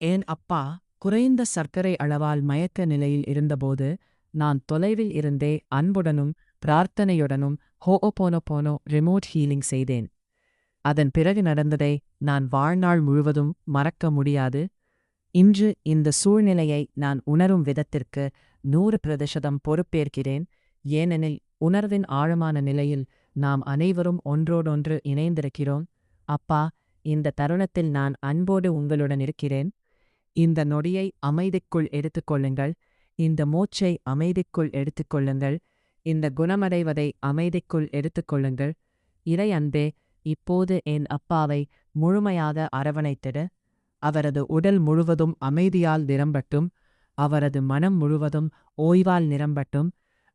என் அப்பா குறைந்த சர்க்கரை அளவால் மயக்க நிலையில் இருந்தபோது நான் தொலைவில் இருந்தே அன்புடனும் பிரார்த்தனையுடனும் ஹோஓபோனோபோனோ ரிமோட் ஹீலிங் செய்தேன். அதன் பிறகு நடந்ததை நான் வாழ்நாள் முழுவதும் மறக்க முடியாது. இன்று இந்த சூழ்நிலையை நான் உணரும் விதத்திற்கு 100% பொறுப்பேற்கிறேன். ஏனெனில் உணர்வின் ஆழமான நிலையில் நாம் அனைவரும் ஒன்றோடொன்று இணைந்திருக்கிறோம். அப்பா, இந்த தருணத்தில் நான் அன்போடு உங்களுடன் இருக்கிறேன். இந்த நொடியை அமைதிக்குள் எடுத்துக்கொள்ளுங்கள். இந்த மூச்சை அமைதிக்குள் எடுத்துக்கொள்ளுங்கள். இந்த குணமடைவதை அமைதிக்குள் எடுத்துக்கொள்ளுங்கள். இறை அன்பே, இப்போது என் அப்பாவை முழுமையாக அரவணைத்திடு. அவரது உடல் முழுவதும் அமைதியால் நிரம்பட்டும். அவரது மனம் முழுவதும் ஓய்வால் நிரம்பட்டும்.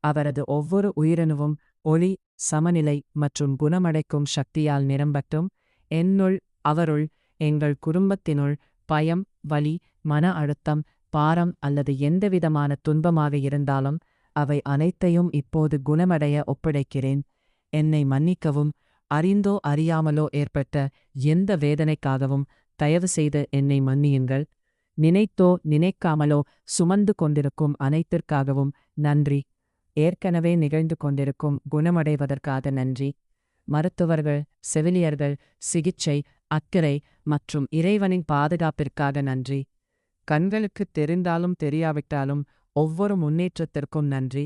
அவரது ஒவ்வொரு உயிரணுவும் ஒளி, சமநிலை மற்றும் குணமடைக்கும் சக்தியால் நிரம்பட்டும். என்னுள், அவருள், எங்கள் குடும்பத்தினுள் பயம், வலி, மன அழுத்தம், பாரம் அல்லது எந்தவிதமான துன்பமாக இருந்தாலும் அவை அனைத்தையும் இப்போது குணமடைய ஒப்படைக்கிறேன். என்னை மன்னிக்கவும். அறிந்தோ அறியாமலோ ஏற்பட்ட எந்த வேதனைக்காகவும் தயவுசெய்து என்னை மன்னியுங்கள். நினைத்தோ நினைக்காமலோ சுமந்து கொண்டிருக்கும் அனைத்திற்காகவும் நன்றி. ஏற்கனவே நிகழ்ந்து கொண்டிருக்கும் குணமடைவதற்காக நன்றி. மருத்துவர்கள், செவிலியர்கள், சிகிச்சை, அக்கறை மற்றும் இறைவனின் பாதுகாப்பிற்காக நன்றி. கண்களுக்கு தெரிந்தாலும் தெரியாவிட்டாலும் ஒவ்வொரு முன்னேற்றத்திற்கும் நன்றி.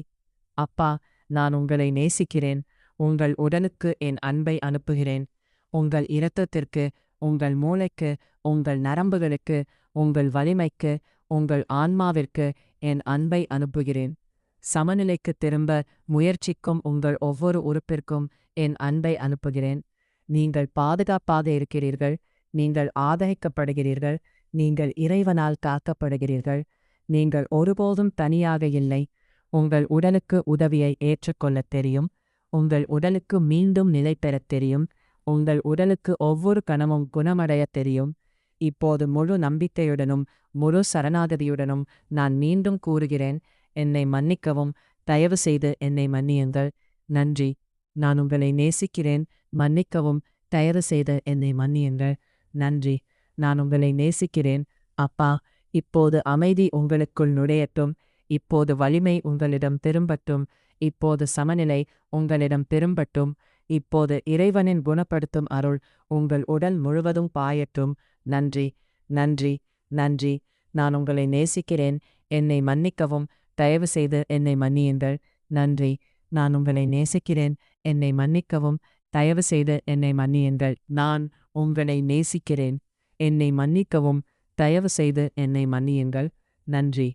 அப்பா, நான் உங்களை நேசிக்கிறேன். உங்கள் உடலுக்கு என் அன்பை அனுப்புகிறேன். உங்கள் இரத்தத்திற்கு, உங்கள் மூளைக்கு, உங்கள் நரம்புகளுக்கு, உங்கள் வலிமைக்கு, உங்கள் ஆன்மாவிற்கு என் அன்பை அனுப்புகிறேன். சமநிலைக்கு திரும்ப முயற்சிக்கும் உங்கள் ஒவ்வொரு உறுப்பிற்கும் என் அன்பை அனுப்புகிறேன். நீங்கள் பாதுகாப்பாக இருக்கிறீர்கள். நீங்கள் ஆதரிக்கப்படுகிறீர்கள். நீங்கள் இறைவனால் காக்கப்படுகிறீர்கள். நீங்கள் ஒருபோதும் தனியாக இல்லை. உங்கள் உடலுக்கு உதவியை ஏற்றுக்கொள்ளத் தெரியும். உங்கள் உடலுக்கு மீண்டும் நிலை பெறத் தெரியும். உங்கள் உடலுக்கு ஒவ்வொரு கணமும் குணமடையத் தெரியும். இப்போது முழு நம்பிக்கையுடனும் முழு சரணாகதியுடனும் நான் மீண்டும் கூறுகிறேன், என்னை மன்னிக்கவும். தயவுசெய்து என்னை மன்னியுங்கள். நன்றி. நான் உங்களை நேசிக்கிறேன். மன்னிக்கவும். தயவுசெய்து என்னை மன்னியுங்கள். நன்றி. நான் உங்களை நேசிக்கிறேன். அப்பா, இப்போது அமைதி உங்களுக்குள் நுழையட்டும். இப்போது வலிமை உங்களிடம் திரும்பட்டும். இப்போது சமநிலை உங்களிடம் திரும்பட்டும். இப்போது இறைவனின் குணப்படுத்தும் அருள் உங்கள் உடல் முழுவதும் பாயட்டும். நன்றி, நன்றி, நன்றி. நான் உங்களை நேசிக்கிறேன். என்னை மன்னிக்கவும். தயவுசெய்து என்னை மன்னியுங்கள். நன்றி. நான் உங்களை நேசிக்கிறேன். என்னை மன்னிக்கவும். தயவுசெய்து என்னை மன்னியுங்கள். நான் உங்களை நேசிக்கிறேன். என்னை மன்னிக்கவும். தயவுசெய்து என்னை மன்னியுங்கள். நன்றி.